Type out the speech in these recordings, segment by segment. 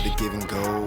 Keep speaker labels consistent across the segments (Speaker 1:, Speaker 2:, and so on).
Speaker 1: the give and go.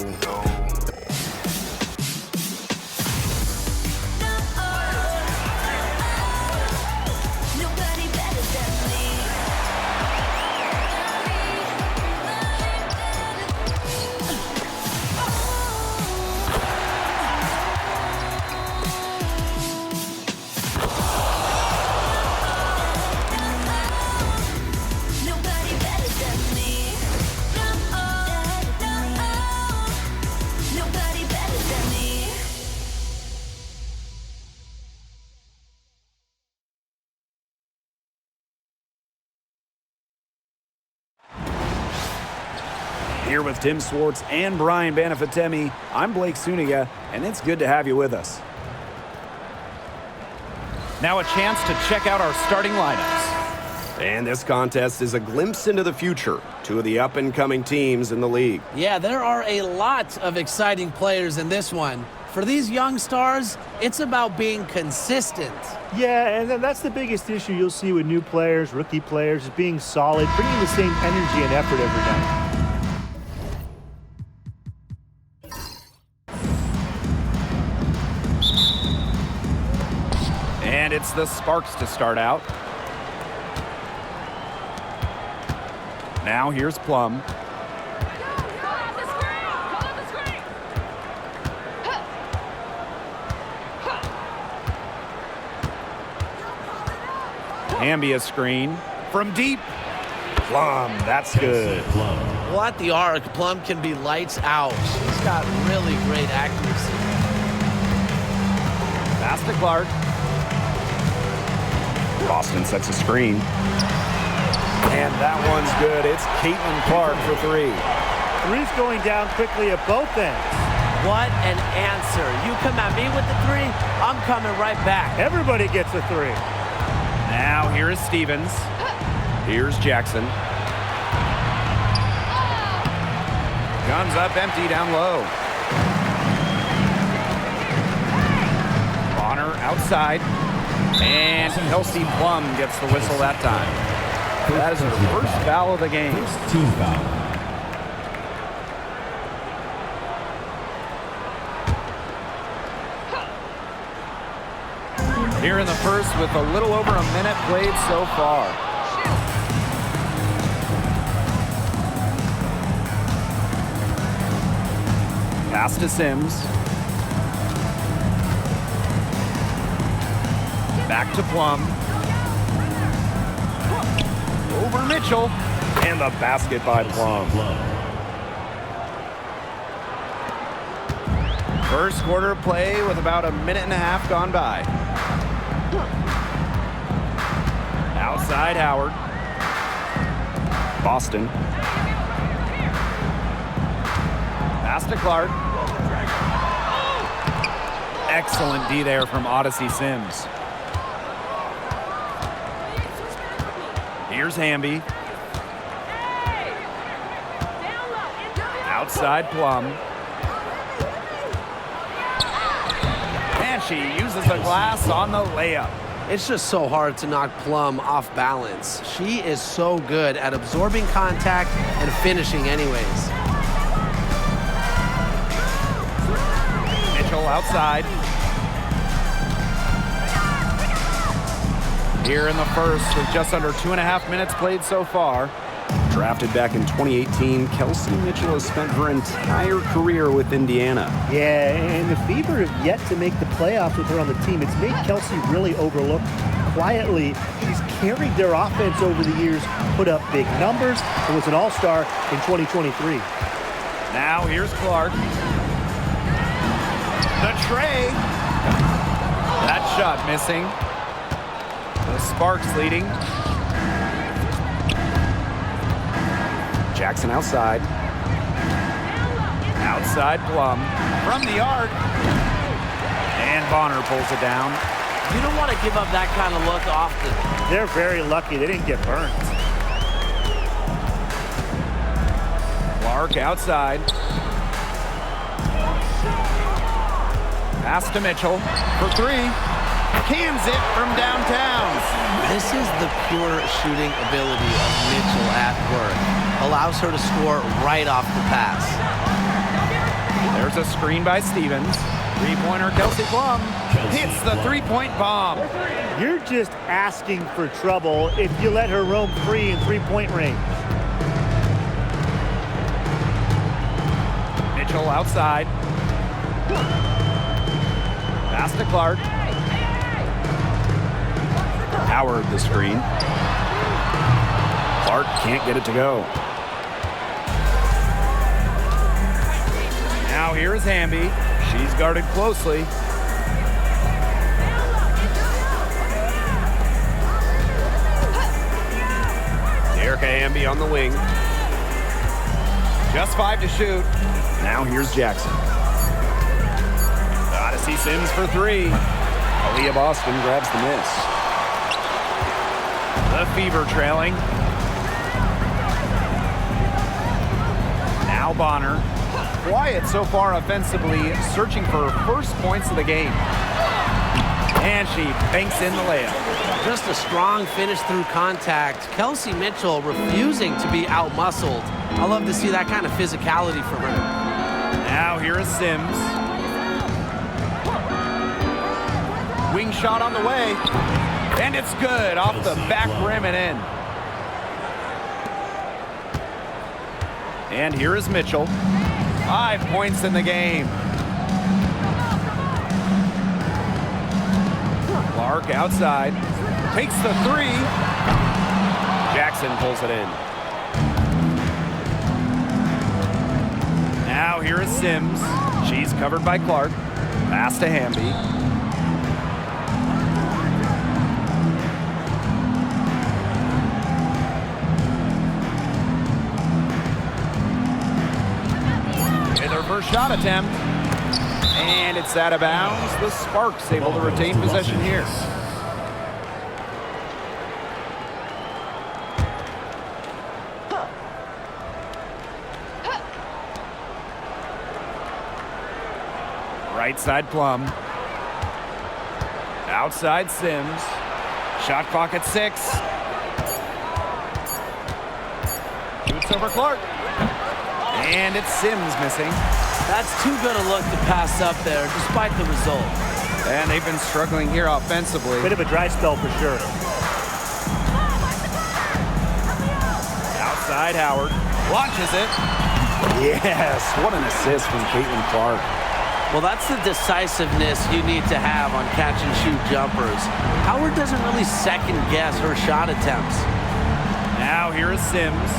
Speaker 2: Here with Tim Swartz and Brian Banafitemi, I'm Blake Suniga, and it's good to have you with us. Now a chance to check out our starting lineups.
Speaker 3: And this contest is a glimpse into the future. Two of the up-and-coming teams in the league.
Speaker 4: Yeah, there are a lot of exciting players in this one. For these young stars, it's about being consistent.
Speaker 5: Yeah, and that's the biggest issue you'll see with new players, rookie players, is being solid, bringing the same energy and effort every night.
Speaker 2: And it's the Sparks to start out. Now here's Plum. Hamby a screen from deep. Plum, that's good.
Speaker 4: Well, at the arc, Plum can be lights out. She's got really great accuracy.
Speaker 2: Pass to Clark. Boston sets a screen. And that one's good. It's Caitlin Clark for three.
Speaker 5: Three's going down quickly at both ends.
Speaker 4: What an answer. You come at me with the three, I'm coming right back.
Speaker 5: Everybody gets a three.
Speaker 2: Now here is Stevens. Here's Jackson. Guns up empty down low. Bonner outside. And Kelsey Plum gets the whistle that time. That is her first foul of the game.
Speaker 6: First team foul.
Speaker 2: Here in the first with a little over a minute played so far. Pass to Sims. Back to Plum. Over Mitchell. And the basket by Plum. First quarter play with about a minute and a half gone by. Outside Howard. Boston. Pass to Clark. Excellent D there from Odyssey Sims. Here's Hamby. Outside Plum. And she uses the glass on the layup.
Speaker 4: It's just so hard to knock Plum off balance. She is so good at absorbing contact and finishing anyways.
Speaker 2: Mitchell outside. Here in the first with just under 2.5 minutes played so far.
Speaker 3: Drafted back in 2018, Kelsey Mitchell has spent her entire career with Indiana.
Speaker 5: Yeah, and the Fever have yet to make the playoffs with her on the team. It's made Kelsey really overlooked. Quietly, she's carried their offense over the years, put up big numbers, and was an all-star in 2023.
Speaker 2: Now here's Clark. The tray. That shot missing. The Sparks leading.
Speaker 3: Jackson outside.
Speaker 2: Outside Plum. From the arc. And Bonner pulls it down.
Speaker 4: You don't want to give up that kind of look often.
Speaker 5: They're very lucky they didn't get burned.
Speaker 2: Clark outside. Pass to Mitchell for three. Cans it from downtown.
Speaker 4: This is the pure shooting ability of Mitchell at work. Allows her to score right off the pass.
Speaker 2: There's a screen by Stevens. Three-pointer Kelsey Plum hits the three-point bomb.
Speaker 5: You're just asking for trouble if you let her roam free in three-point range.
Speaker 2: Mitchell outside. Pass to Clark.
Speaker 3: Howard the screen. Clark can't get it to go.
Speaker 2: Now here's Hamby. She's guarded closely.
Speaker 3: Erica Hamby on the wing.
Speaker 2: Just 5 to shoot.
Speaker 3: Now here's Jackson.
Speaker 2: Gotta see Sims for 3.
Speaker 3: Aaliyah Boston grabs the miss.
Speaker 2: The Fever trailing. Now Bonner. Quiet so far offensively, searching for her first points of the game. And she banks in the layup.
Speaker 4: Just a strong finish through contact. Kelsey Mitchell refusing to be outmuscled. I love to see that kind of physicality from her.
Speaker 2: Now here is Sims. Wing shot on the way. And it's good off the back rim and in. And here is Mitchell. 5 points in the game. Clark outside. Takes the 3.
Speaker 3: Jackson pulls it in.
Speaker 2: Now here is Sims. She's covered by Clark. Pass to Hamby. With her first shot attempt. And it's out of bounds. The Sparks able to retain possession here. Right side Plum. Outside Sims. Shot clock at 6. Shoots over Clark. And it's Sims missing.
Speaker 4: That's too good a look to pass up there, despite the result.
Speaker 2: And they've been struggling here offensively.
Speaker 5: Bit of a dry spell for sure.
Speaker 2: Outside Howard. Launches it.
Speaker 3: Yes, what an assist from Caitlin Clark.
Speaker 4: Well, that's the decisiveness you need to have on catch-and-shoot jumpers. Howard doesn't really second-guess her shot attempts.
Speaker 2: Now here is Sims.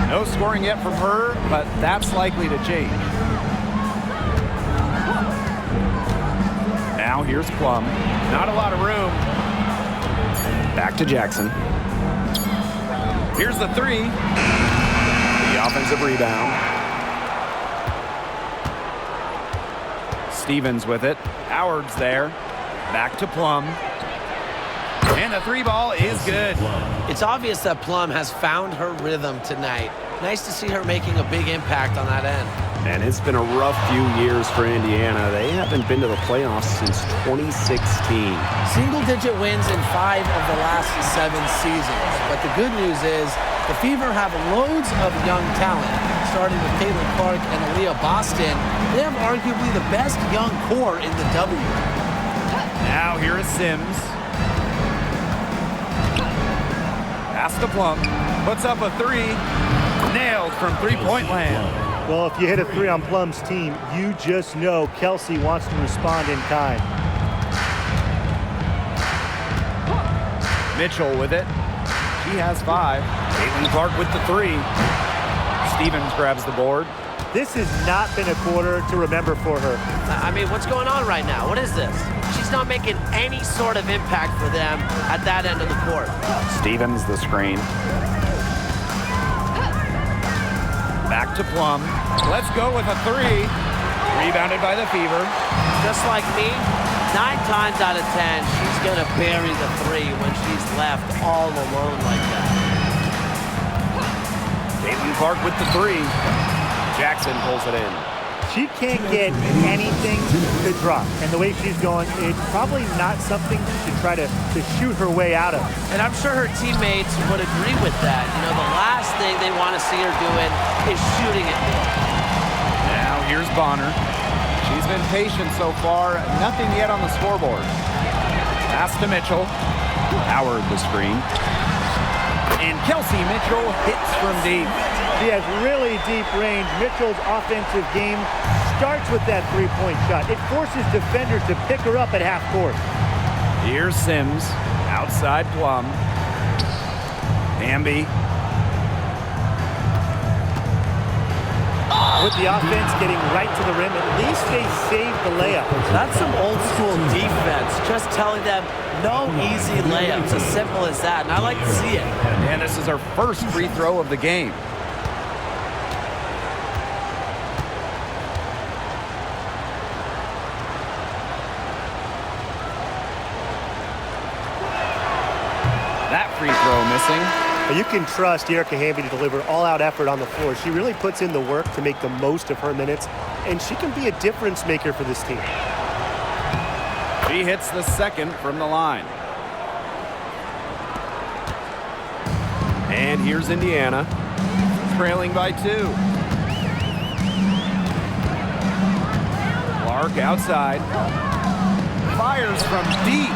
Speaker 2: No scoring yet from her, but that's likely to change. Now here's Plum. Not a lot of room.
Speaker 3: Back to Jackson.
Speaker 2: Here's the 3.
Speaker 3: The offensive rebound.
Speaker 2: Stevens with it. Howard's there. Back to Plum. And the 3 ball is good.
Speaker 4: It's obvious that Plum has found her rhythm tonight. Nice to see her making a big impact on that end.
Speaker 3: And it's been a rough few years for Indiana. They haven't been to the playoffs since 2016.
Speaker 4: Single-digit wins in 5 of the last 7 seasons. But the good news is the Fever have loads of young talent. Starting with Caitlin Clark and Aaliyah Boston, they have arguably the best young core in the W.
Speaker 2: Now here is Sims. Pass to Plum. Puts up a 3. Nailed from three-point land.
Speaker 5: Well, if you hit a 3 on Plum's team, you just know Kelsey wants to respond in kind.
Speaker 2: Mitchell with it. She has 5. Caitlin Clark with the 3. Stevens grabs the board.
Speaker 5: This has not been a quarter to remember for her.
Speaker 4: I mean, what's going on right now? What is this? She's not making any sort of impact for them at that end of the court.
Speaker 3: Stevens the screen.
Speaker 2: Back to Plum. Let's go with a 3. Rebounded by the Fever.
Speaker 4: Just like me, 9 times out of 10, she's going to bury the 3 when she's left all alone like that.
Speaker 2: Caitlin Clark with the 3.
Speaker 3: Jackson pulls it in.
Speaker 5: She can't get anything to drop. And the way she's going, it's probably not something to try to shoot her way out of.
Speaker 4: And I'm sure her teammates would agree with that. You know, the last thing they want to see her doing is shooting it more.
Speaker 2: Now here's Bonner. She's been patient so far. Nothing yet on the scoreboard. Pass to Mitchell.
Speaker 3: Howard the screen.
Speaker 2: And Kelsey Mitchell hits from deep.
Speaker 5: She has really deep range. Mitchell's offensive game starts with that three-point shot. It forces defenders to pick her up at half court.
Speaker 2: Here's Sims. Outside Plum. Hamby.
Speaker 5: With the offense getting right to the rim, at least they saved the layup.
Speaker 4: That's some old school defense, just telling them no easy layups, as simple as that, and I like to see it.
Speaker 2: And this is our first free throw of the game. That free throw missing.
Speaker 5: But you can trust Erica Hamby to deliver all-out effort on the floor. She really puts in the work to make the most of her minutes, and she can be a difference maker for this team.
Speaker 2: She hits the second from the line.
Speaker 3: And here's Indiana.
Speaker 2: Trailing by 2. Clark outside. Fires from deep.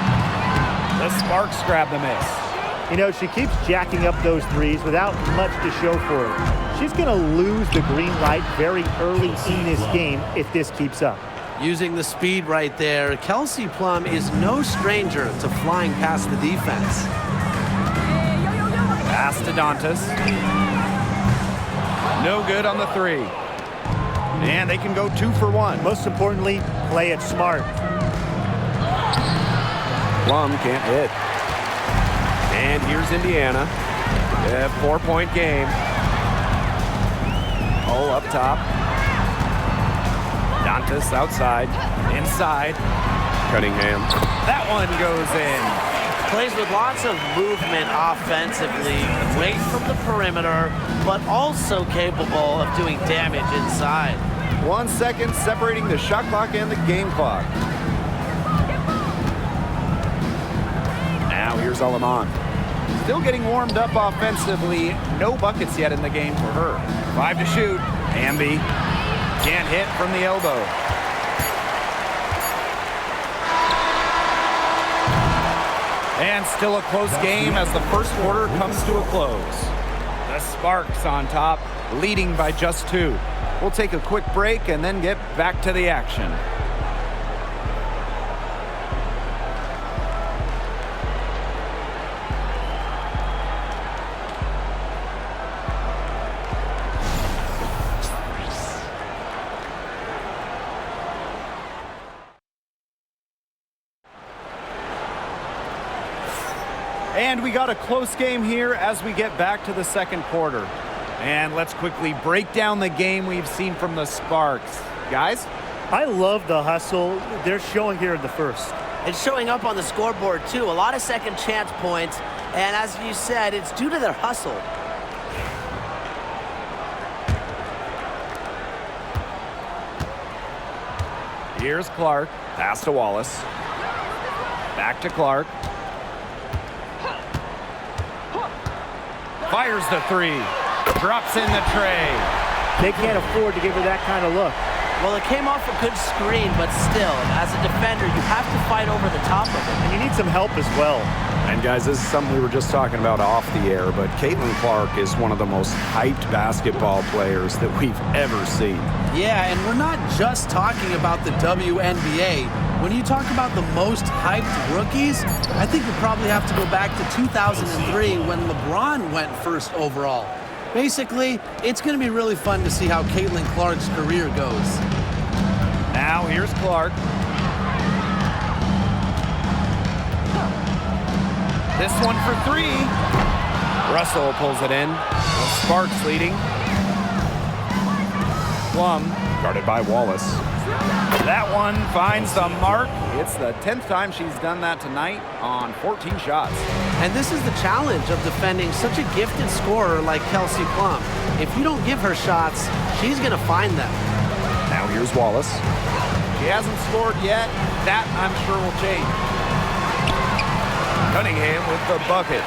Speaker 2: The Sparks grab the miss.
Speaker 5: You know, she keeps jacking up those threes without much to show for it. She's going to lose the green light very early in this game if this keeps up.
Speaker 4: Using the speed right there, Kelsey Plum is no stranger to flying past the defense.
Speaker 2: Pass to Dantas. No good on the 3. And they can go 2 for 1.
Speaker 5: Most importantly, play it smart.
Speaker 3: Plum can't hit. And here's Indiana. A 4-point game.
Speaker 2: Oh, up top. Dantas outside. Inside.
Speaker 3: Cunningham.
Speaker 2: That one goes in.
Speaker 4: Plays with lots of movement offensively, away from the perimeter, but also capable of doing damage inside.
Speaker 2: 1 second separating the shot clock and the game clock.
Speaker 3: Now here's Alaman.
Speaker 2: Still getting warmed up offensively. No buckets yet in the game for her. 5 to shoot. Hamby can't hit from the elbow. And still a close game as the first quarter comes to a close. The Sparks on top, leading by just 2. We'll take a quick break and then get back to the action. And we got a close game here as we get back to the second quarter. And let's quickly break down the game we've seen from the Sparks. Guys?
Speaker 5: I love the hustle they're showing here in the first.
Speaker 4: It's showing up on the scoreboard, too. A lot of second chance points. And as you said, it's due to their hustle.
Speaker 2: Here's Clark. Pass to Wallace. Back to Clark. Fires the 3. Drops in the tray.
Speaker 5: They can't afford to give her that kind of look.
Speaker 4: Well, it came off a good screen, but still, as a defender, you have to fight over the top of it.
Speaker 5: And you need some help as well.
Speaker 3: And guys, this is something we were just talking about off the air, but Caitlin Clark is one of the most hyped basketball players that we've ever seen.
Speaker 4: Yeah, and we're not just talking about the WNBA. When you talk about the most hyped rookies, I think you probably have to go back to 2003 when LeBron went first overall. Basically, it's going to be really fun to see how Caitlin Clark's career goes.
Speaker 2: Now here's Clark. This one for 3. Russell pulls it in. The Sparks leading. Plum, guarded by Wallace. That one finds the mark. It's the 10th time she's done that tonight on 14 shots.
Speaker 4: And this is the challenge of defending such a gifted scorer like Kelsey Plum. If you don't give her shots, she's going to find them.
Speaker 3: Now here's Wallace.
Speaker 2: She hasn't scored yet. That, I'm sure, will change. Cunningham with the bucket.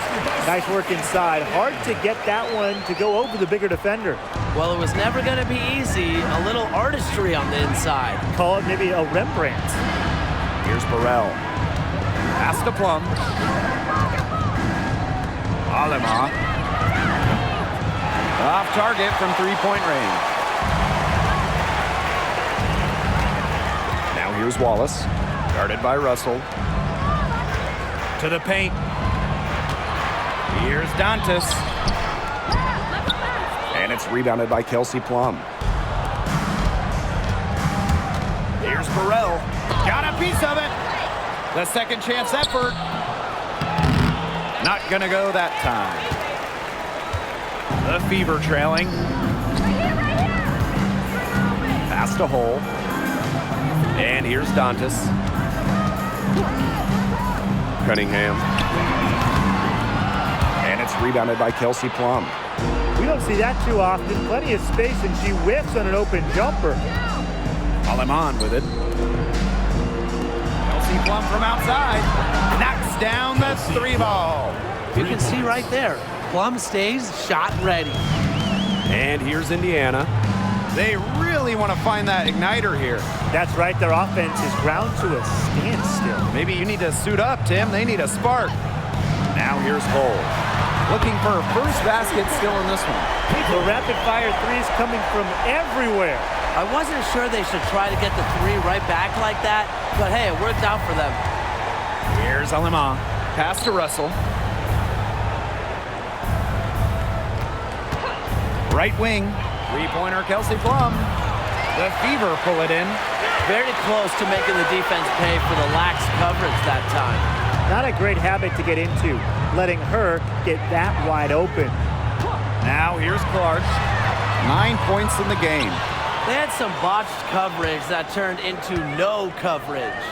Speaker 5: Nice work inside. Hard to get that one to go over the bigger defender.
Speaker 4: Well, it was never going to be easy. A little artistry on the inside.
Speaker 5: Call it maybe a Rembrandt.
Speaker 2: Here's Burrell. Pass to Plum. Alema. Off target from three-point range.
Speaker 3: Now here's Wallace. Guarded by Russell.
Speaker 2: To the paint. Here's Dantas.
Speaker 3: And it's rebounded by Kelsey Plum.
Speaker 2: Here's Burrell. Got a piece of it. The second chance effort. Not gonna go that time. The Fever trailing.
Speaker 3: Pass to Hole.
Speaker 2: And here's Dantas.
Speaker 3: Cunningham. And it's rebounded by Kelsey Plum.
Speaker 5: We don't see that too often. Plenty of space, and she whiffs on an open jumper.
Speaker 2: Aleman with it. Kelsey Plum from outside. Knocks down the three ball.
Speaker 4: You can see right there. Plum stays shot ready.
Speaker 3: And here's Indiana.
Speaker 2: They really want to find that igniter here.
Speaker 5: That's right. Their offense is ground to a standstill.
Speaker 2: Maybe you need to suit up, Tim. They need a spark. Now here's Hole. Looking for a first basket still in this one.
Speaker 5: The rapid-fire threes coming from everywhere.
Speaker 4: I wasn't sure they should try to get the three right back like that, but hey, it worked out for them.
Speaker 2: Here's Alema. Pass to Russell. Right wing. Three-pointer Kelsey Plum. The Fever pull it in.
Speaker 4: Very close to making the defense pay for the lax coverage that time.
Speaker 5: Not a great habit to get into, letting her get that wide open.
Speaker 2: Now here's Clark. 9 points in the game.
Speaker 4: They had some botched coverage that turned into no coverage.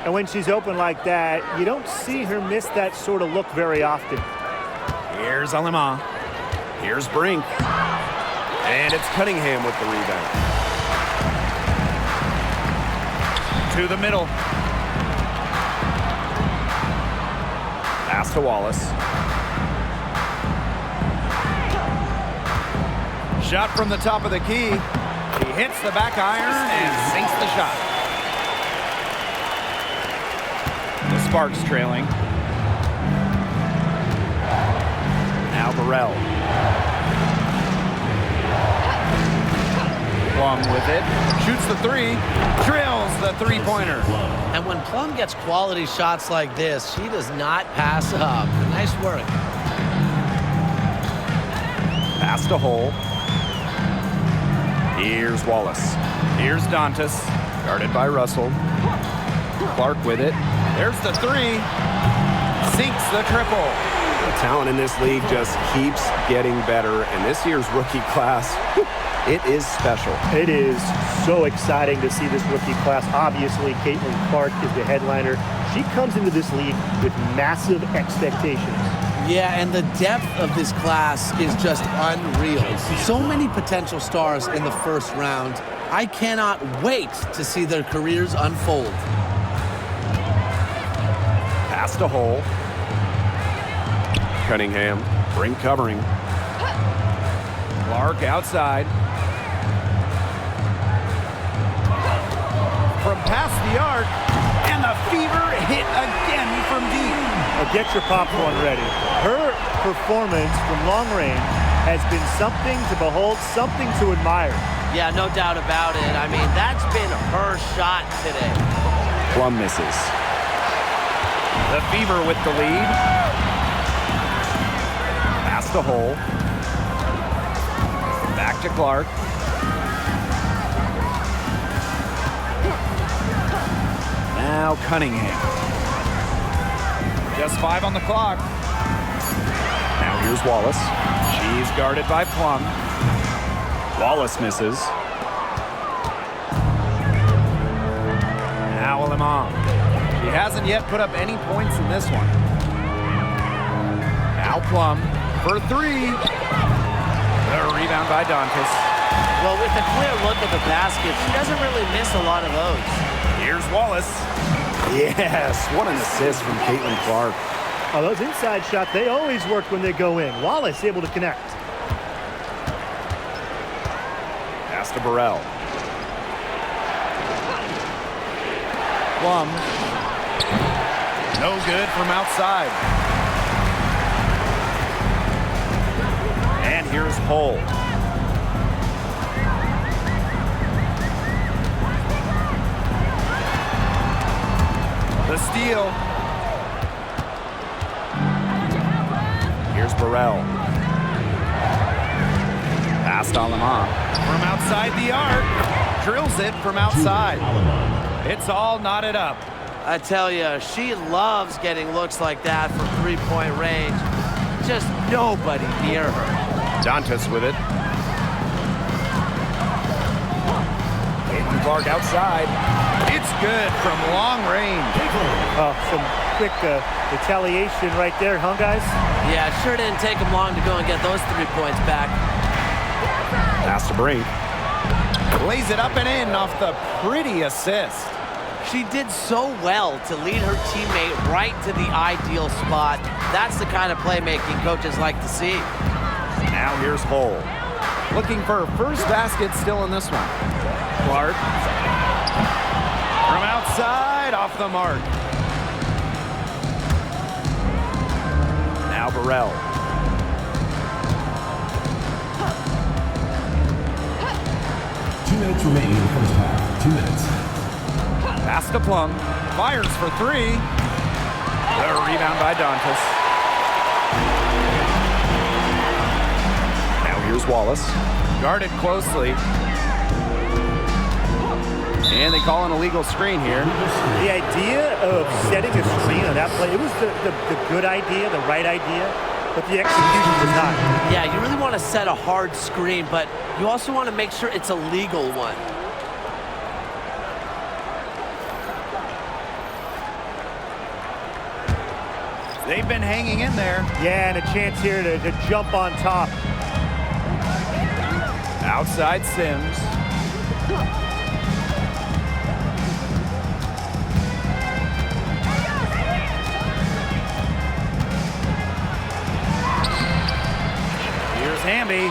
Speaker 5: And when she's open like that, you don't see her miss that sort of look very often.
Speaker 2: Here's Alema.
Speaker 3: Here's Brink. And it's Cunningham with the rebound.
Speaker 2: To the middle.
Speaker 3: Pass to Wallace.
Speaker 2: Shot from the top of the key. He hits the back iron and sinks the shot. The Sparks trailing. Now Burrell. Plum with it. Shoots the three. Drills the three-pointer.
Speaker 4: And when Plum gets quality shots like this, she does not pass up. Nice work.
Speaker 3: Pass to Hole. Here's Wallace.
Speaker 2: Here's Dantas.
Speaker 3: Guarded by Russell.
Speaker 2: Clark with it. There's the three. Sinks the triple.
Speaker 3: The talent in this league just keeps getting better, and this year's rookie class, it is special.
Speaker 5: It is so exciting to see this rookie class. Obviously, Caitlin Clark is the headliner. She comes into this league with massive expectations.
Speaker 4: Yeah, and the depth of this class is just unreal. So many potential stars in the first round. I cannot wait to see their careers unfold.
Speaker 3: Pass to Hole. Cunningham. Brink covering.
Speaker 2: Clark outside. From past the arc, and the Fever hit again from deep.
Speaker 5: Now get your popcorn ready. Her performance from long range has been something to behold, something to admire.
Speaker 4: Yeah, no doubt about it. I mean, that's been her shot today.
Speaker 3: Plum misses.
Speaker 2: The Fever with the lead.
Speaker 3: Pass to Hole.
Speaker 2: Back to Clark. Now Cunningham. Just 5 on the clock.
Speaker 3: Now here's Wallace.
Speaker 2: She's guarded by Plum.
Speaker 3: Wallace misses.
Speaker 2: Now Alema. She hasn't yet put up any points in this one. Now Plum for 3. The rebound by Dantas.
Speaker 4: Well, with a clear look at the basket, she doesn't really miss a lot of those.
Speaker 2: Here's Wallace.
Speaker 3: Yes, what an assist from Caitlin Clark.
Speaker 5: Oh, those inside shots, they always work when they go in. Wallace able to connect.
Speaker 3: Pass to Burrell.
Speaker 2: Plum. No good from outside. And here's Hull. The steal. Here's Burrell. Pass to Alamont. From outside the arc. Drills it from outside. It's all knotted up.
Speaker 4: I tell you, she loves getting looks like that from three-point range. Just nobody near her.
Speaker 3: Dantas with it. Caitlin Clark outside.
Speaker 2: It's good from long range.
Speaker 5: Oh, some quick retaliation right there, huh, guys?
Speaker 4: Yeah, it sure didn't take them long to go and get those 3 points back.
Speaker 3: Pass to Brink.
Speaker 2: Lays it up and in off the pretty assist.
Speaker 4: She did so well to lead her teammate right to the ideal spot. That's the kind of playmaking coaches like to see.
Speaker 3: Now here's Hull.
Speaker 2: Looking for her first basket still in this one. Clark. From outside, off the mark.
Speaker 3: Now Burrell.
Speaker 1: 2 minutes remaining in the first half. 2 minutes.
Speaker 2: Pass to Plum. Fires for three. The rebound by Dantas.
Speaker 3: Now here's Wallace.
Speaker 2: Guarded closely. And they call an illegal screen here.
Speaker 5: The idea of setting a screen on that play, it was the good idea, the right idea, but the execution was not.
Speaker 4: Yeah, you really want to set a hard screen, but you also want to make sure it's a legal one.
Speaker 2: They've been hanging in there.
Speaker 5: Yeah, and a chance here to jump on top.
Speaker 2: Outside Sims. Here's Hamby.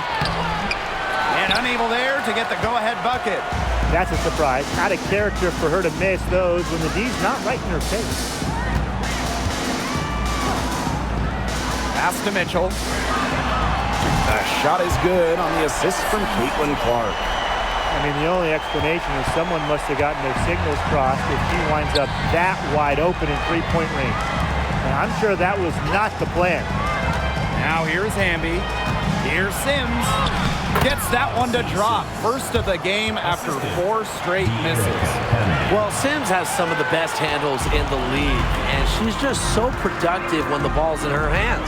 Speaker 2: And unable there to get the go-ahead bucket.
Speaker 5: That's a surprise. Out of character for her to miss those when the D's not right in her face.
Speaker 2: Pass to Mitchell.
Speaker 3: The shot is good on the assist from Caitlin Clark.
Speaker 5: I mean, the only explanation is someone must have gotten their signals crossed if she winds up that wide open in three-point range. And I'm sure that was not the plan.
Speaker 2: Now here's Hamby. Here's Sims. Gets that one to drop. First of the game after 4 straight misses.
Speaker 4: Well, Sims has some of the best handles in the league, and she's just so productive when the ball's in her hands.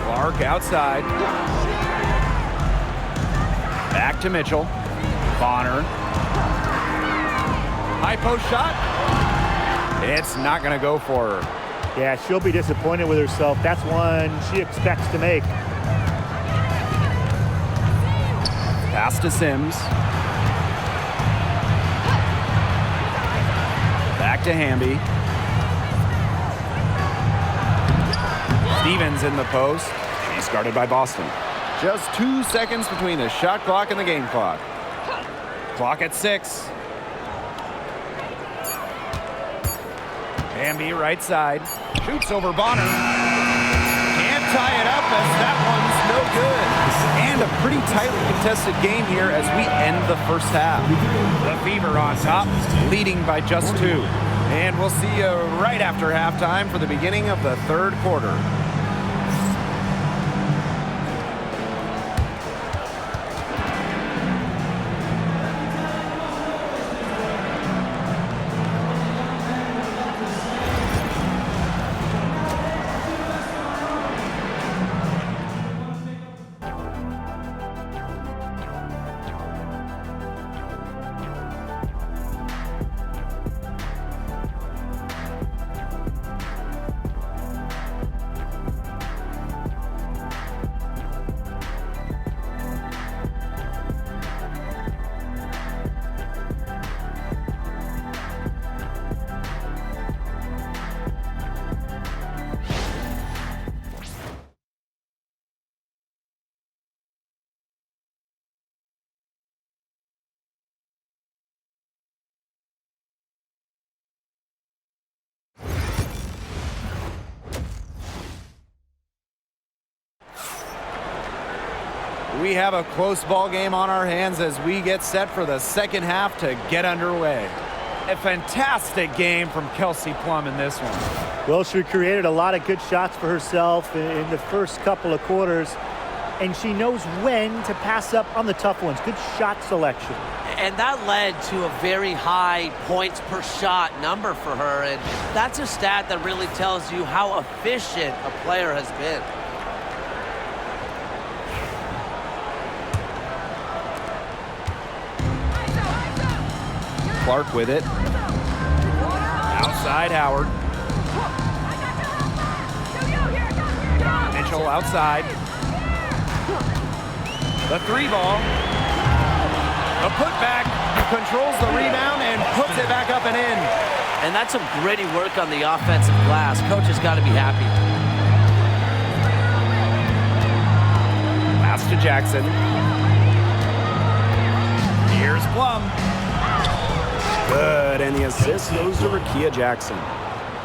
Speaker 2: Clark outside. Back to Mitchell. Bonner. High post shot. It's not going to go for her.
Speaker 5: Yeah, she'll be disappointed with herself. That's one she expects to make.
Speaker 2: Pass to Sims. Back to Hamby. Stevens in the post.
Speaker 3: She's guarded by Boston.
Speaker 2: Just 2 seconds between the shot clock and the game clock. Clock at 6. Hamby right side. Shoots over Bonner. Can't tie it up as that one's no good. And a pretty tightly contested game here as we end the first half. The Fever on top, leading by just 2. And we'll see you right after halftime for the beginning of the third quarter. We have a close ball game on our hands as we get set for the second half to get underway. A fantastic game from Kelsey Plum in this one.
Speaker 5: Well, she created a lot of good shots for herself in the first couple of quarters, and she knows when to pass up on the tough ones. Good shot selection.
Speaker 4: And that led to a very high points per shot number for her, and that's a stat that really tells you how efficient a player has been.
Speaker 2: Clark with it. Outside Howard. Mitchell outside. The three ball. The putback. Controls the rebound and puts it back up and in.
Speaker 4: And that's some gritty work on the offensive glass. Coach has got to be happy.
Speaker 2: Pass to Jackson. Here's Plum.
Speaker 3: Good, and the assist goes to Rickea Jackson.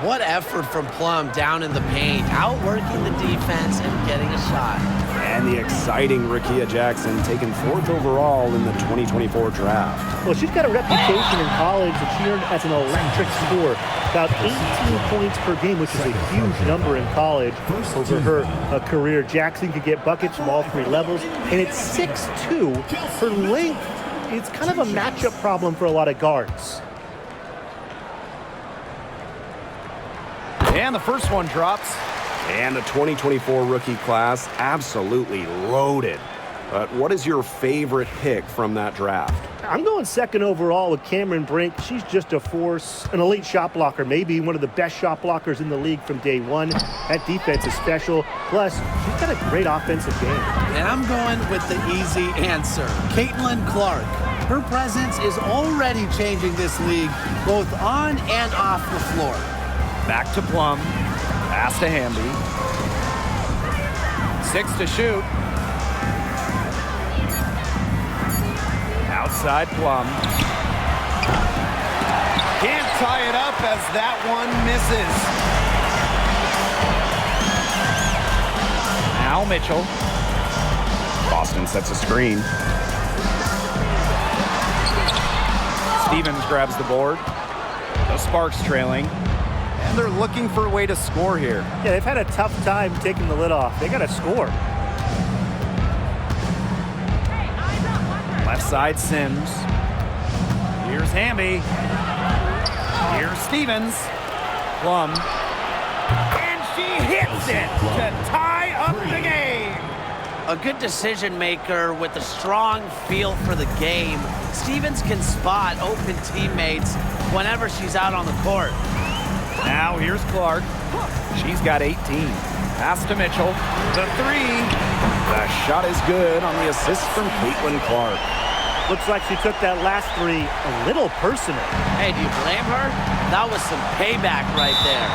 Speaker 4: What effort from Plum down in the paint, outworking the defense and getting a shot.
Speaker 3: And the exciting Rickea Jackson taken 4th overall in the 2024 draft.
Speaker 5: Well, she's got a reputation in college that she earned as an electric scorer. About 18 points per game, which is a huge number in college over her career. Jackson could get buckets from all three levels, and it's 6'2". Her length, it's kind of a matchup problem for a lot of guards.
Speaker 2: And the first one drops.
Speaker 3: And the 2024 rookie class absolutely loaded. But what is your favorite pick from that draft?
Speaker 5: I'm going 2nd overall with Cameron Brink. She's just a force, an elite shot blocker, maybe one of the best shot blockers in the league from day one. That defense is special. Plus, she's got a great offensive game.
Speaker 4: And I'm going with the easy answer, Caitlin Clark. Her presence is already changing this league, both on and off the floor.
Speaker 2: Back to Plum. Pass to Hamby. 6 to shoot. Outside Plum. Can't tie it up as that one misses. Now Mitchell.
Speaker 3: Boston sets a screen.
Speaker 2: Stevens grabs the board. The Sparks trailing. And they're looking for a way to score here.
Speaker 5: Yeah, they've had a tough time taking the lid off. They got to score.
Speaker 2: Left side Sims. Here's Hamby. Here's Stevens. Plum. And she hits it to tie up the game.
Speaker 4: A good decision maker with a strong feel for the game. Stevens can spot open teammates whenever she's out on the court.
Speaker 2: Now here's Clark. She's got 18. Pass to Mitchell. The three.
Speaker 3: The shot is good on the assist from Caitlin Clark.
Speaker 5: Looks like she took that last three a little personal.
Speaker 4: Hey, do you blame her? That was some payback right there.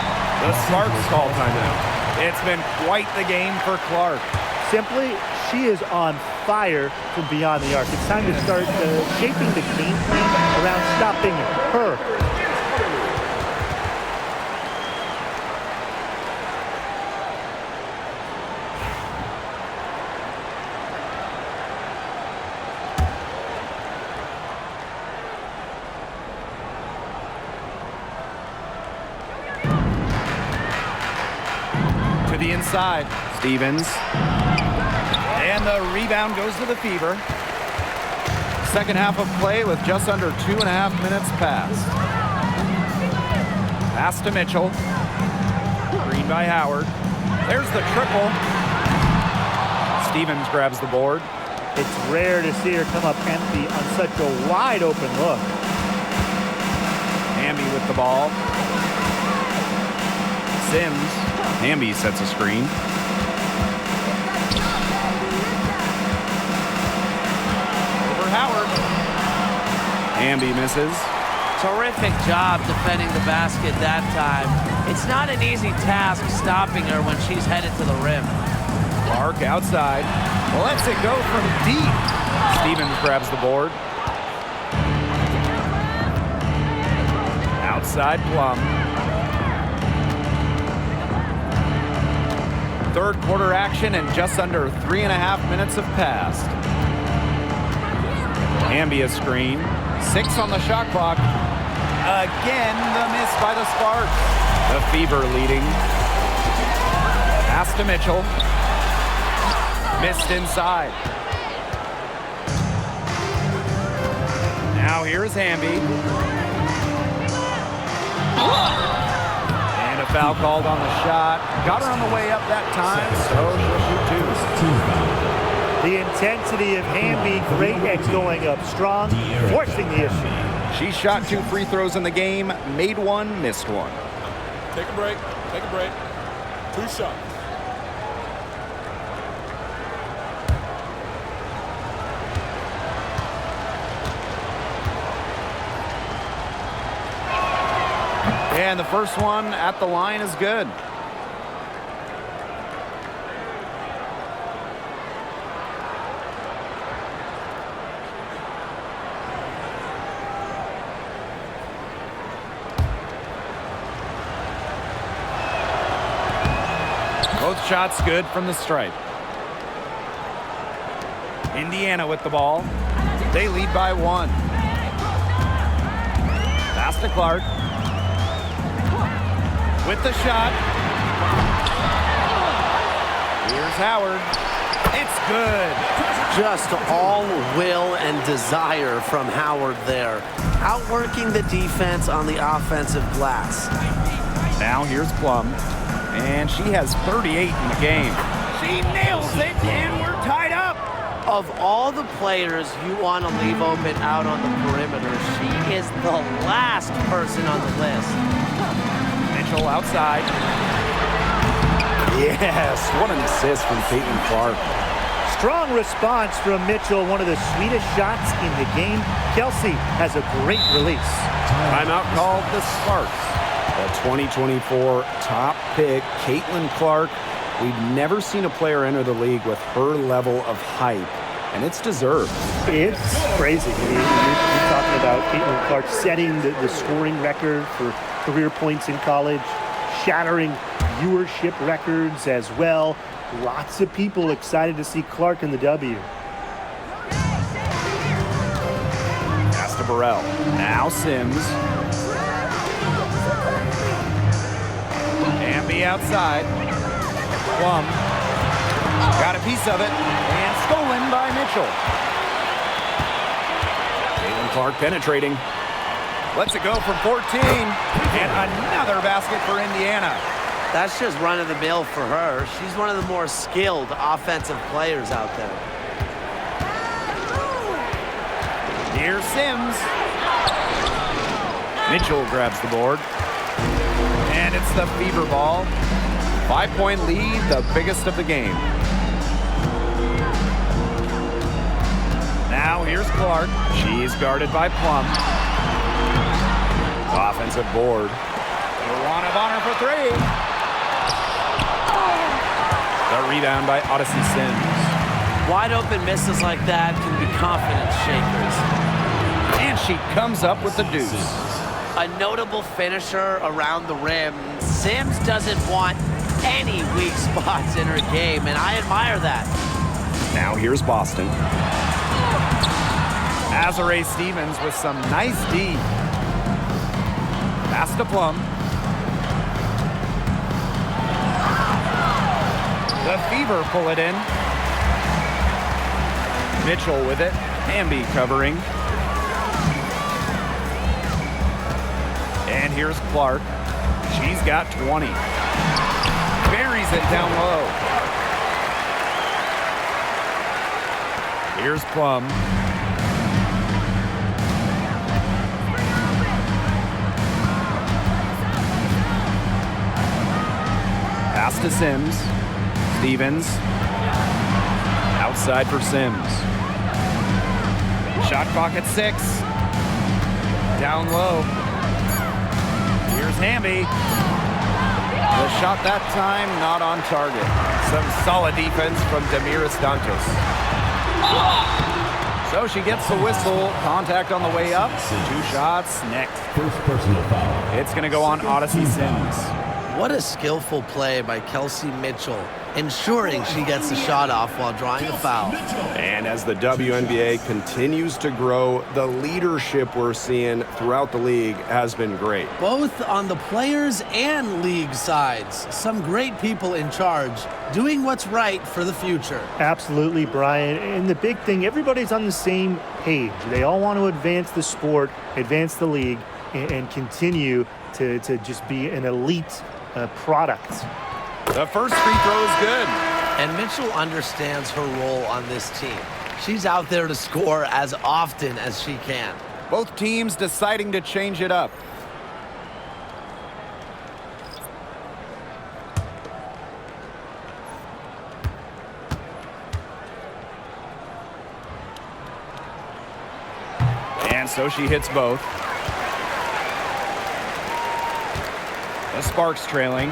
Speaker 2: The Sparks call timeout. It's been quite the game for Clark.
Speaker 5: Simply, she is on fire from beyond the arc. It's time to start shaping the game plan around stopping her.
Speaker 2: To the inside. Stevens. And the rebound goes to the Fever. Second half of play with just under 2.5 minutes passed. Pass to Mitchell. Green by Howard. There's the triple. Stevens grabs the board.
Speaker 5: It's rare to see her come up empty on such a wide open look.
Speaker 2: Hamby with the ball. Sims.
Speaker 3: Hamby sets a screen.
Speaker 2: Over Howard.
Speaker 3: Hamby misses.
Speaker 4: Terrific job defending the basket that time. It's not an easy task stopping her when she's headed to the rim.
Speaker 2: Clark outside. Lets it go from deep. Stevens grabs the board. Outside Plum. Third quarter action and just under 3.5 minutes have passed. Hamby a screen. 6 on the shot clock. Again, the miss by the Sparks. The Fever leading. Pass to Mitchell. Missed inside. Now here's Hamby. And a foul called on the shot. Got her on the way up that time, so she'll shoot 2.
Speaker 5: The intensity of Hamby, great at going up strong, forcing the issue.
Speaker 2: She shot 2 free throws in the game, made 1, missed 1.
Speaker 6: Take a break. Take a break. 2 shots.
Speaker 2: And the first one at the line is good. Both shots good from the stripe. Indiana with the ball. They lead by 1. Pass to Clark. With the shot. Here's Howard. It's good.
Speaker 4: Just all will and desire from Howard there. Outworking the defense on the offensive glass.
Speaker 2: Now here's Plum. And she has 38 in the game. She nails it, and we're tied up.
Speaker 4: Of all the players you want to leave open out on the perimeter, she is the last person on the list.
Speaker 2: Mitchell outside.
Speaker 3: Yes, what an assist from Caitlin Clark.
Speaker 5: Strong response from Mitchell, one of the sweetest shots in the game. Kelsey has a great release.
Speaker 2: Timeout called the Sparks.
Speaker 3: The 2024 top pick, Caitlin Clark. We've never seen a player enter the league with her level of hype, and it's deserved.
Speaker 5: It's crazy. I mean, you're talking about Caitlin Clark setting the scoring record for career points in college, shattering viewership records as well. Lots of people excited to see Clark in the W.
Speaker 2: Pass to Burrell. Now Sims. Hamby outside. Plum. Got a piece of it. And stolen by Mitchell.
Speaker 3: Caitlin Clark penetrating.
Speaker 2: Lets it go from 14. And another basket for Indiana.
Speaker 4: That's just run-of-the-mill for her. She's one of the more skilled offensive players out there.
Speaker 2: Here's Sims. Mitchell grabs the board. And it's the Fever ball. 5-point lead, the biggest of the game. Now here's Clark. She's guarded by Plum.
Speaker 3: Offensive board.
Speaker 2: Ivana for 3. The rebound by Odyssey Sims.
Speaker 4: Wide open misses like that can be confidence shakers.
Speaker 2: And she comes up with the deuce.
Speaker 4: A notable finisher around the rim. Sims doesn't want any weak spots in her game, and I admire that.
Speaker 3: Now here's Boston.
Speaker 2: Azare Stevens with some nice D. Pass to Plum. The Fever pull it in. Mitchell with it. Hamby covering. And here's Clark. She's got 20. Buries it down low. Here's Plum. Pass to Sims. Stevens. Outside for Sims. Shot clock at 6. Down low. Here's Hamby. The shot that time not on target. Some solid defense from Damiris Dantas. So she gets the whistle. Contact on the way up. 2 shots next.
Speaker 1: First personal foul.
Speaker 2: It's going to go on Odyssey Sims.
Speaker 4: What a skillful play by Kelsey Mitchell, ensuring she gets the shot off while drawing a foul.
Speaker 3: And as the WNBA continues to grow, the leadership we're seeing throughout the league has been great.
Speaker 4: Both on the players and league sides. Some great people in charge, doing what's right for the future.
Speaker 5: Absolutely, Brian. And the big thing, everybody's on the same page. They all want to advance the sport, advance the league, and continue to just be an elite product.
Speaker 2: The first free throw is good.
Speaker 4: And Mitchell understands her role on this team. She's out there to score as often as she can.
Speaker 2: Both teams deciding to change it up. And so she hits both. The Sparks trailing.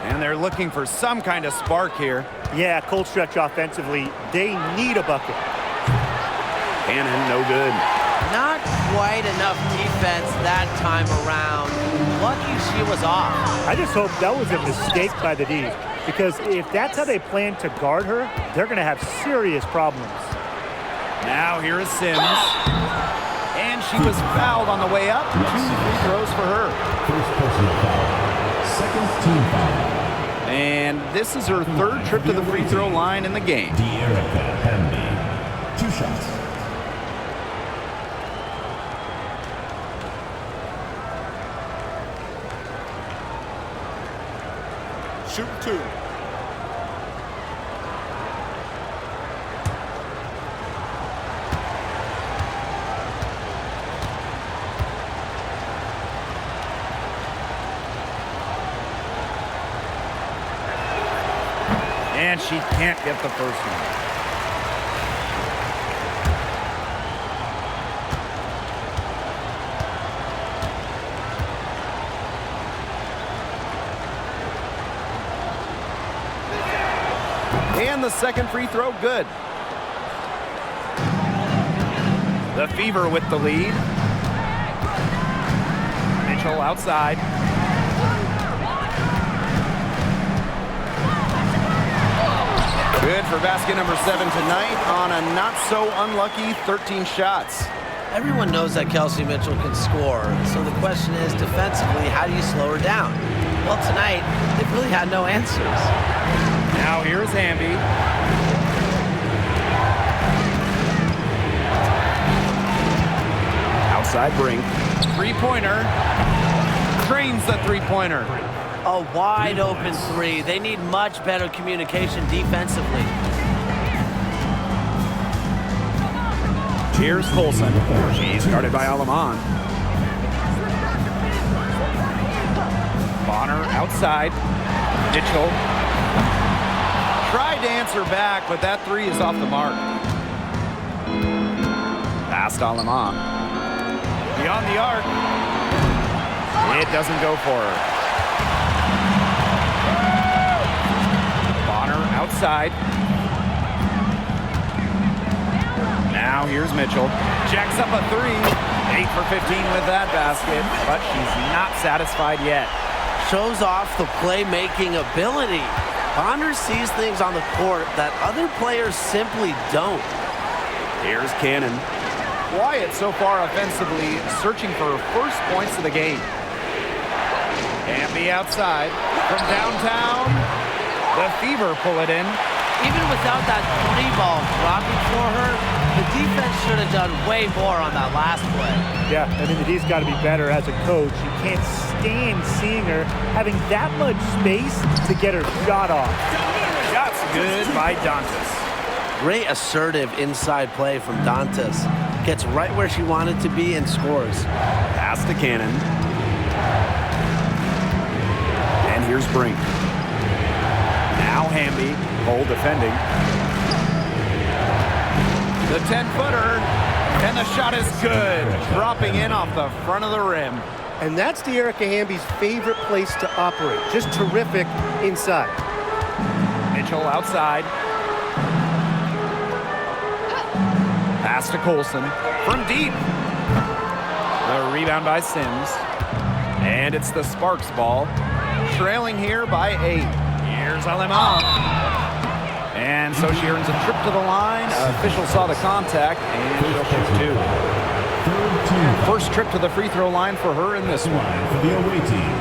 Speaker 2: And they're looking for some kind of spark here.
Speaker 5: Yeah, cold stretch offensively. They need a bucket.
Speaker 3: Cannon, no good.
Speaker 4: Not quite enough defense that time around. Lucky she was off.
Speaker 5: I just hope that was a mistake by the D, because if that's how they plan to guard her, they're going to have serious problems.
Speaker 2: Now here is Sims. And she was fouled on the way up. 2 free throws for her.
Speaker 1: First personal foul. Second team foul.
Speaker 2: And this is her 3rd trip to the free throw line in the game.
Speaker 1: Erica Hamby. 2 shots.
Speaker 6: Shoot 2.
Speaker 2: And she can't get the first one. And the second free throw, good. The Fever with the lead. Mitchell outside. Good for basket number 7 tonight on a not-so-unlucky 13 shots.
Speaker 4: Everyone knows that Kelsey Mitchell can score, so the question is, defensively, how do you slow her down? Well, tonight, they've really had no answers.
Speaker 2: Now here's Hamby.
Speaker 3: Outside Brink.
Speaker 2: Three-pointer. Drains the three-pointer.
Speaker 4: A wide open 3. They need much better communication defensively.
Speaker 3: Here's Colson. She's guarded by Alaman.
Speaker 2: Bonner outside. Mitchell. Tried to answer back, but that 3 is off the mark. Past Alaman. Beyond the arc. It doesn't go for her. Outside. Now here's Mitchell. Jacks up a 3. 8 for 15 with that basket, but she's not satisfied yet.
Speaker 4: Shows off the playmaking ability. Bonner sees things on the court that other players simply don't.
Speaker 3: Here's Cannon.
Speaker 2: Quiet so far offensively, searching for her first points of the game. Hamby outside from downtown. The Fever pull it in.
Speaker 4: Even without that 3 ball dropping for her, the defense should have done way more on that last play.
Speaker 5: Yeah, I mean, the D's got to be better as a coach. You can't stand seeing her having that much space to get her shot off.
Speaker 2: Shots good by Dantas.
Speaker 4: Great assertive inside play from Dantas. Gets right where she wanted to be and scores.
Speaker 3: Pass to Cannon. And here's Brink. Now Hamby, Cole defending.
Speaker 2: The 10-footer, and the shot is good. Dropping in off the front of the rim.
Speaker 5: And that's Erica Hamby's favorite place to operate. Just terrific inside.
Speaker 2: Mitchell outside. Pass to Colson from deep. The rebound by Sims. And it's the Sparks ball. Trailing here by 8. Here's Alemán. And so she earns a trip to the line. Official saw the contact, and she'll shoot 2.
Speaker 1: Third team
Speaker 2: First trip to the free throw line for her in this one.
Speaker 1: line for the away team.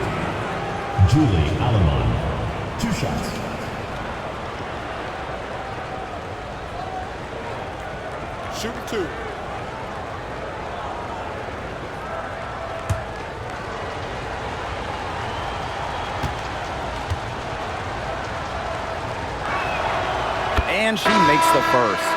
Speaker 1: Julie Alemán. 2 shots.
Speaker 6: Shooting 2.
Speaker 2: And she makes the first.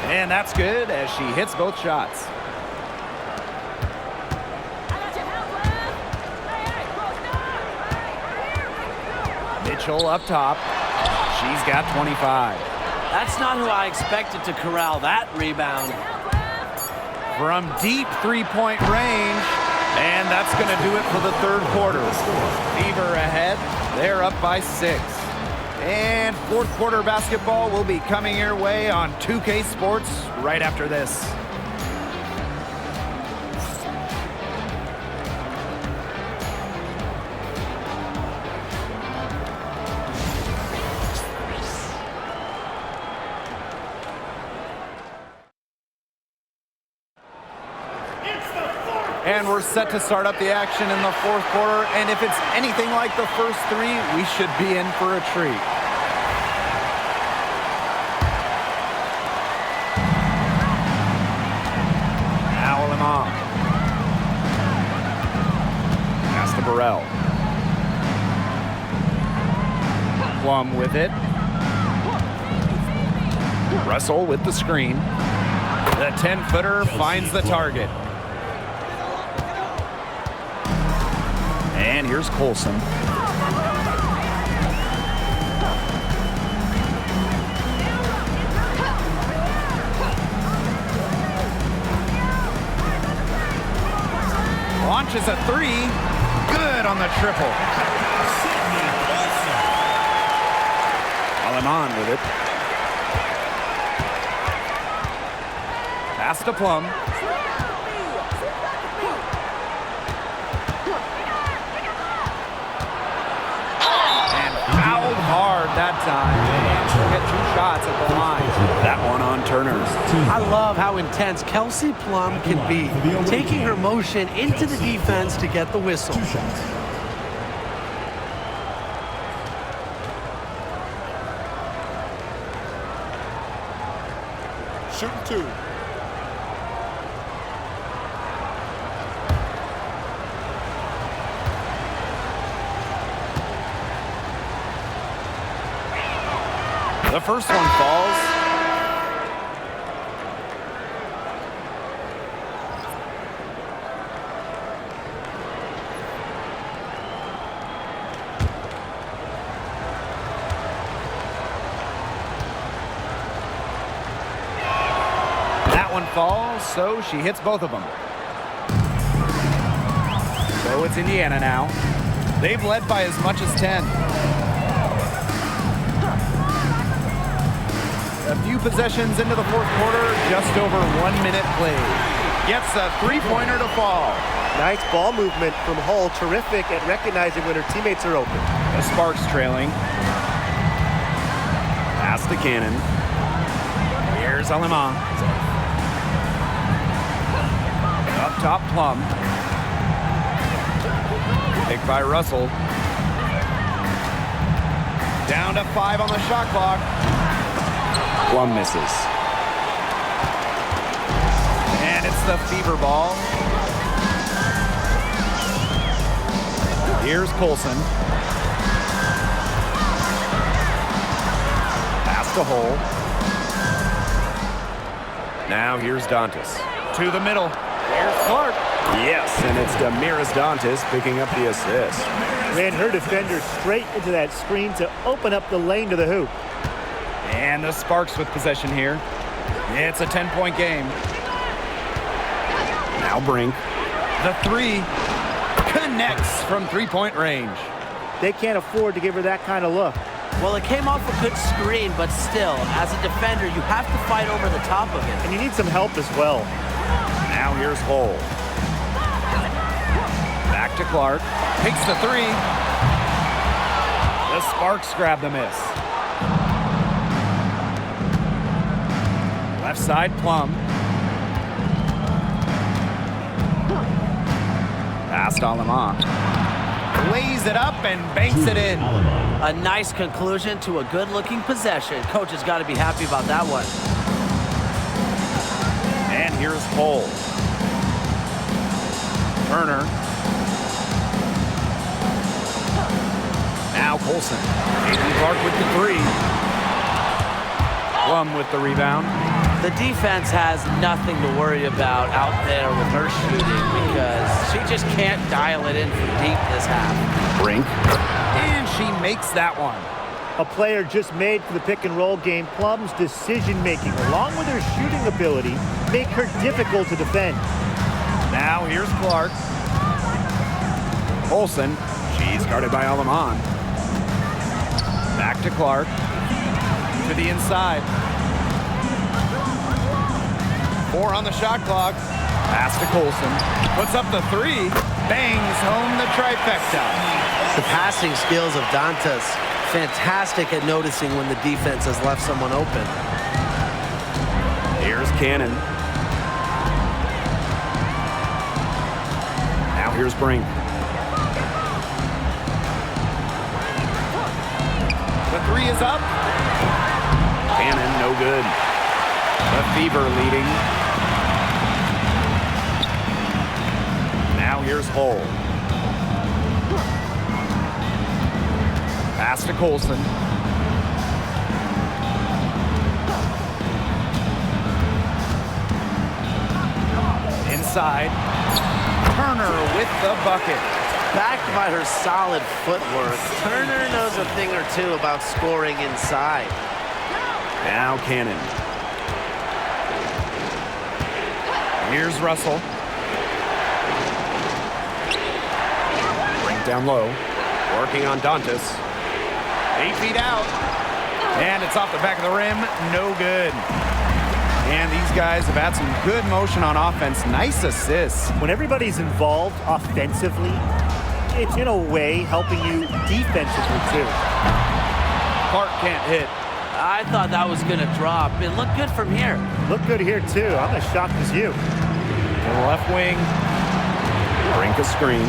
Speaker 2: And that's good as she hits both shots. Mitchell up top. She's got 25.
Speaker 4: That's not who I expected to corral that rebound.
Speaker 2: From deep three-point range. And that's going to do it for the third quarter. Fever ahead. They're up by 6. And fourth quarter basketball will be coming your way on 2K Sports right after this. And we're set to start up the action in the fourth quarter. And if it's anything like the first 3, we should be in for a treat. Now Alemán. Pass to Burrell. Plum with it. Russell with the screen. The 10-footer finds the target. And here's Colson. Launches a 3. Good on the triple. Alemán with it. Pass to Plum. Hard that time, and she'll get 2 shots at the line. That one on Turner.
Speaker 4: I love how intense Kelsey Plum can be, taking her motion into the defense to get the whistle.
Speaker 1: 2 shots.
Speaker 6: Shooting 2.
Speaker 2: The first one falls. That one falls, so she hits both of them. So it's Indiana now. They've led by as much as 10. A few possessions into the fourth quarter, just over 1 minute played. Gets a 3-pointer to fall.
Speaker 5: Nice ball movement from Hull. Terrific at recognizing when her teammates are open.
Speaker 2: The Sparks trailing. Pass to Cannon. Here's Alemán. Up top, Plum. Picked by Russell. Down to 5 on the shot clock. Plum misses. And it's the Fever ball. Here's Colson. Pass to Hull. Now here's Dantas. To the middle. Here's Clark. Yes, and it's Damiris Dantas picking up the assist.
Speaker 5: Ran her defender straight into that screen to open up the lane to the hoop.
Speaker 2: And the Sparks with possession here. It's a 10-point game. Now Brink. The 3 connects from 3-point range.
Speaker 5: They can't afford to give her that kind of look.
Speaker 4: Well, it came off a good screen, but still, as a defender, you have to fight over the top of it.
Speaker 5: And you need some help as well.
Speaker 2: Now here's Hull. Back to Clark. Takes the three. The Sparks grab the miss. Left side, Plum. Pass to Alamont. Lays it up and banks it in.
Speaker 4: A nice conclusion to a good-looking possession. Coach has got to be happy about that one.
Speaker 2: And here's Hull. Turner. Now Colson. Caitlin Clark with the three. Plum with the rebound.
Speaker 4: The defense has nothing to worry about out there with her shooting because she just can't dial it in from deep this half.
Speaker 2: Brink. And she makes that one.
Speaker 5: A player just made for the pick-and-roll game. Plum's decision-making, along with her shooting ability, make her difficult to defend.
Speaker 2: Now here's Clark. Olsen. She's guarded by Alamon. Back to Clark. To the inside. 4 on the shot clock. Pass to Colson. Puts up the three. Bangs home the trifecta.
Speaker 4: The passing skills of Dantas, fantastic at noticing when the defense has left someone open.
Speaker 2: Here's Cannon. Now here's Brink. The three is up. Cannon, no good. The Fever leading. Now here's Hull. Pass to Colson. Inside. Turner with the bucket.
Speaker 4: Backed by her solid footwork, Turner knows a thing or two about scoring inside.
Speaker 2: Now Cannon. Here's Russell. Brink down low. Working on Dantas. 8 feet out. And it's off the back of the rim. No good. And these guys have had some good motion on offense. Nice assists.
Speaker 5: When everybody's involved offensively, it's in a way helping you defensively too.
Speaker 2: Clark can't hit.
Speaker 4: I thought that was going to drop. It looked good from here.
Speaker 5: Look good here too. I'm as shocked as you.
Speaker 2: To the left wing. Brink a screen.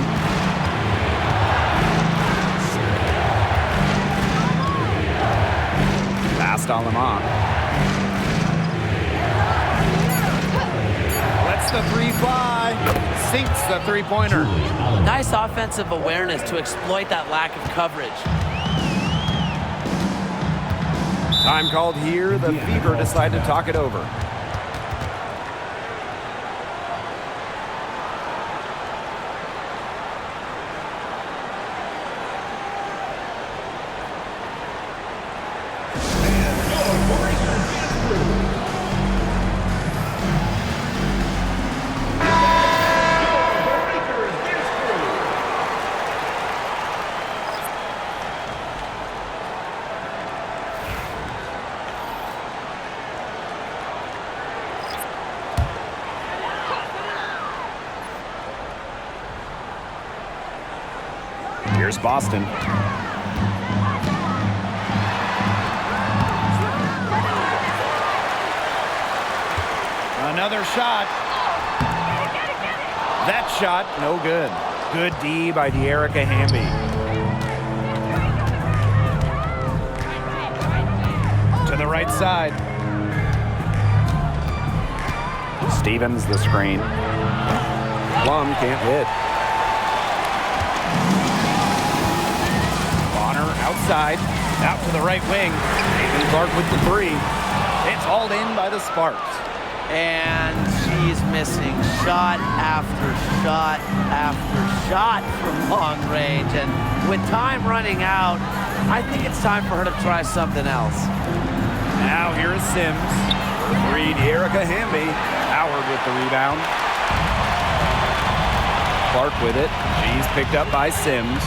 Speaker 2: Pass to Alamont. Lets the three fly. Sinks the three-pointer.
Speaker 4: Nice offensive awareness to exploit that lack of coverage.
Speaker 2: Time called here. The Fever decide to talk it over. Here's Boston. Another shot. That shot, no good. Good D by De'Erica Hamby. To the right side. Stevens the screen. Plum can't hit. Outside, out to the right wing. Caitlin Clark with the three. It's hauled in by the Sparks.
Speaker 4: And she's missing shot after shot after shot from long range. And with time running out, I think it's time for her to try something else.
Speaker 2: Now here is Sims. For three, De'Erica Hamby. Howard with the rebound. Clark with it. She's picked up by Sims.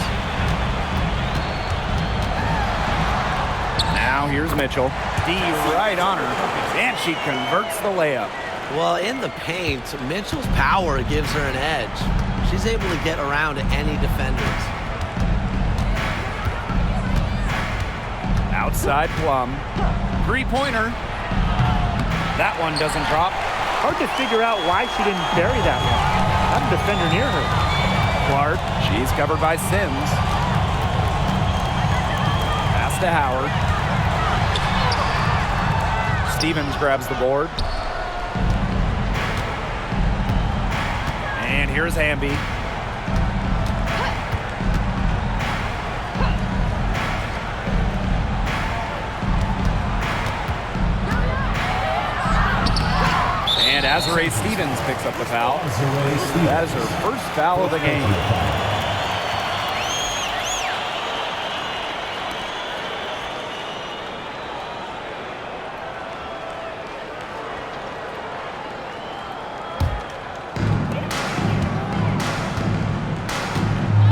Speaker 2: Now here's Mitchell. D right on her, and she converts the layup.
Speaker 4: Well, in the paint, Mitchell's power gives her an edge. She's able to get around any defenders.
Speaker 2: Outside Plum. Three-pointer. That one doesn't drop.
Speaker 5: Hard to figure out why she didn't bury that one. Not a defender near her.
Speaker 2: Clark, she's covered by Sims. Pass to Howard. Stevens grabs the board. And here's Hamby. And Azurá Stevens picks up the foul. That is her first foul of the game.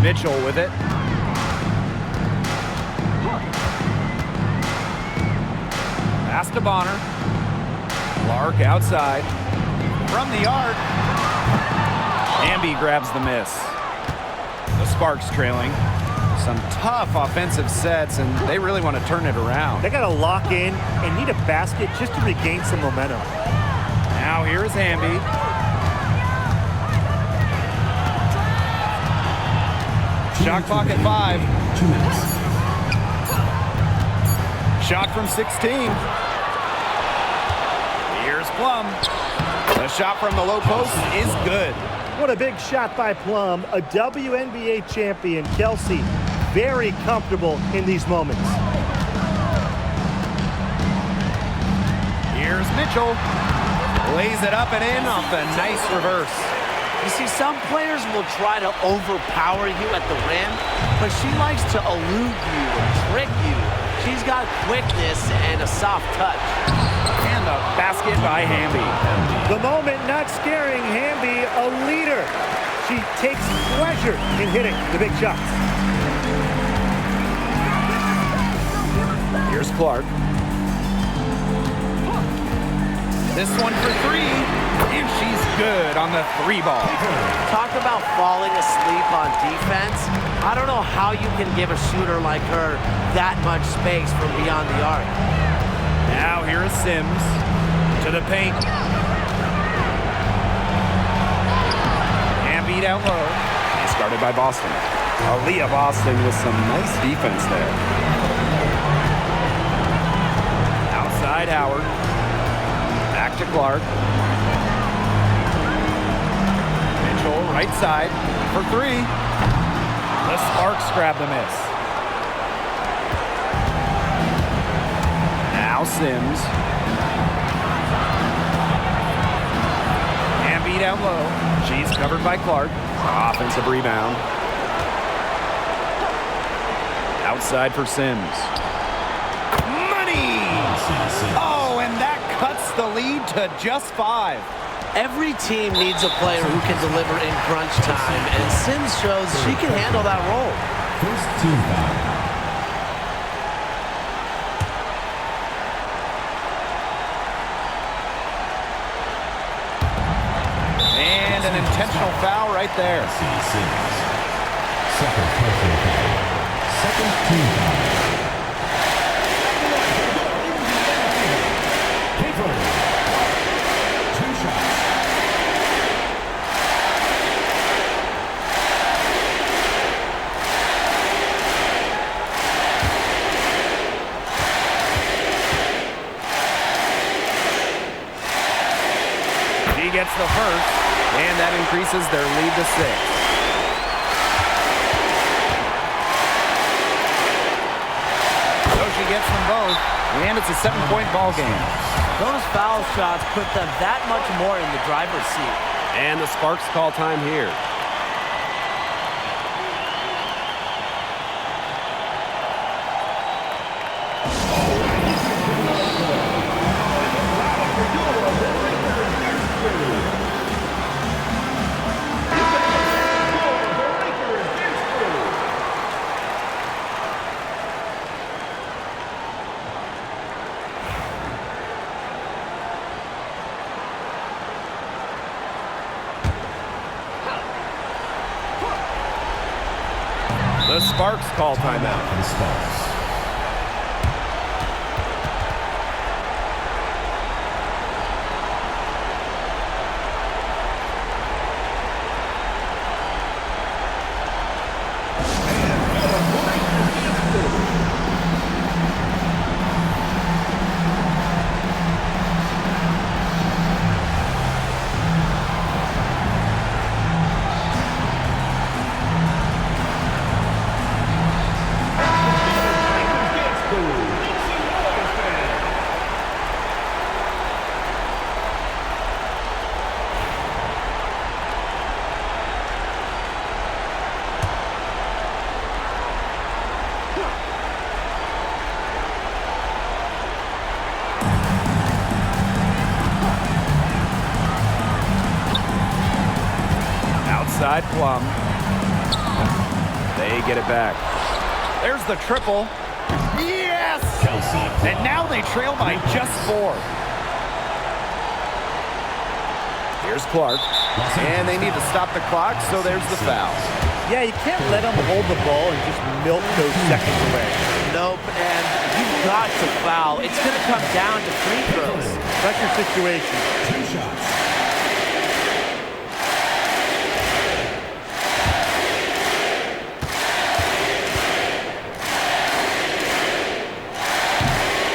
Speaker 2: Mitchell with it. Pass to Bonner. Clark outside. From the arc. Hamby grabs the miss. The Sparks trailing. Some tough offensive sets, and they really want to turn it around.
Speaker 5: They got to lock in and need a basket just to regain some momentum.
Speaker 2: Now here's Hamby. Shot clock at 5.
Speaker 1: 2 minutes.
Speaker 2: Shot from 16. Here's Plum. The shot from the low post is good.
Speaker 5: What a big shot by Plum, a WNBA champion. Kelsey, very comfortable in these moments.
Speaker 2: Here's Mitchell. Lays it up and in off the nice reverse.
Speaker 4: You see, some players will try to overpower you at the rim, but she likes to elude you and trick you. She's got quickness and a soft touch.
Speaker 2: And the basket by Hamby.
Speaker 5: The moment not scaring Hamby, a leader. She takes pleasure in hitting the big shots.
Speaker 2: Here's Clark. This one for 3, and she's good on the 3 ball.
Speaker 4: Talk about falling asleep on defense. I don't know how you can give a shooter like her that much space from beyond the arc.
Speaker 2: Now here is Sims to the paint. And beat out low. Started by Boston. Aaliyah Boston with some nice defense there. Outside Howard. Back to Clark. Mitchell right side for 3. The Sparks grab the miss. Now Sims. Hamby down low. She's covered by Clark. Offensive rebound. Outside for Sims. Money! Oh, and that cuts the lead to just 5.
Speaker 4: Every team needs a player who can deliver in crunch time, and Sims shows she can handle that role.
Speaker 1: First team foul.
Speaker 2: And an intentional foul right there.
Speaker 1: Second personal foul. Second team foul. Caper. 2 shots.
Speaker 2: He gets the first, and that increases their lead to 6. So she gets them both, and it's a 7-point ball game.
Speaker 4: Those foul shots put them that much more in the driver's seat.
Speaker 2: And the Sparks call time here. Sparks call timeout.
Speaker 1: For the Sparks.
Speaker 2: Outside Plum. They get it back. There's the triple. Yes!
Speaker 1: Kelsey.
Speaker 2: And now they trail by just 4. Here's Clark. And they need to stop the clock, so there's the foul.
Speaker 5: Yeah, you can't let them hold the ball and just milk those seconds away.
Speaker 4: Nope, and you've got to foul. It's going to come down to free throws.
Speaker 5: Pressure situation.
Speaker 1: 2 shots.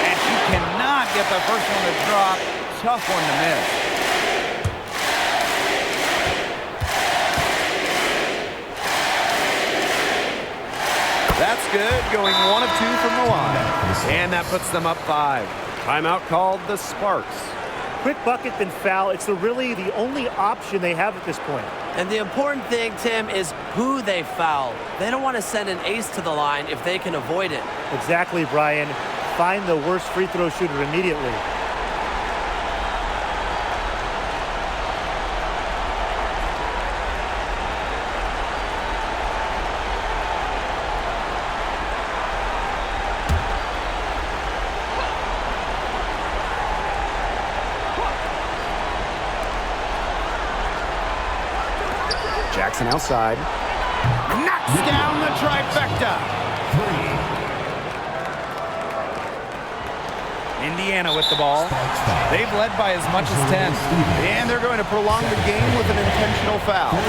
Speaker 2: And she cannot get the first one to drop. Tough one to miss. That's good, going 1 of 2 from the line. And that puts them up 5. Timeout called the Sparks.
Speaker 5: Quick bucket, then foul. It's really the only option they have at this point.
Speaker 4: And the important thing, Tim, is who they foul. They don't want to send an ace to the line if they can avoid it.
Speaker 5: Exactly, Brian. Find the worst free throw shooter immediately.
Speaker 2: Jackson outside. Knocks down the trifecta. 3. Indiana with the ball. They've led by as much as 10. And they're going to prolong the game with an intentional foul.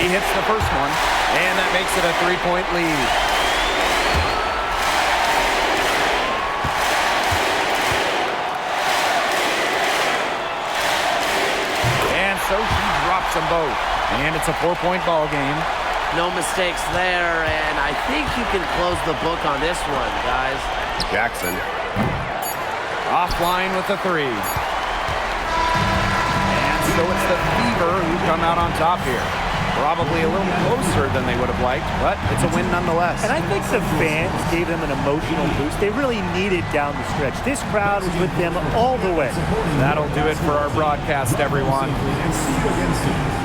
Speaker 2: He hits the first one, and that makes it a 3-point lead. And so she drops them both. And it's a 4-point ball game.
Speaker 4: No mistakes there, and I think you can close the book on this one, guys.
Speaker 2: Jackson. Offline with the 3. And so it's the Fever who come out on top here. Probably a little closer than they would have liked, but it's a win nonetheless.
Speaker 5: And I think the fans gave them an emotional boost. They really needed down the stretch. This crowd was with them all the way.
Speaker 2: That'll do it for our broadcast, everyone.
Speaker 1: And see you again soon.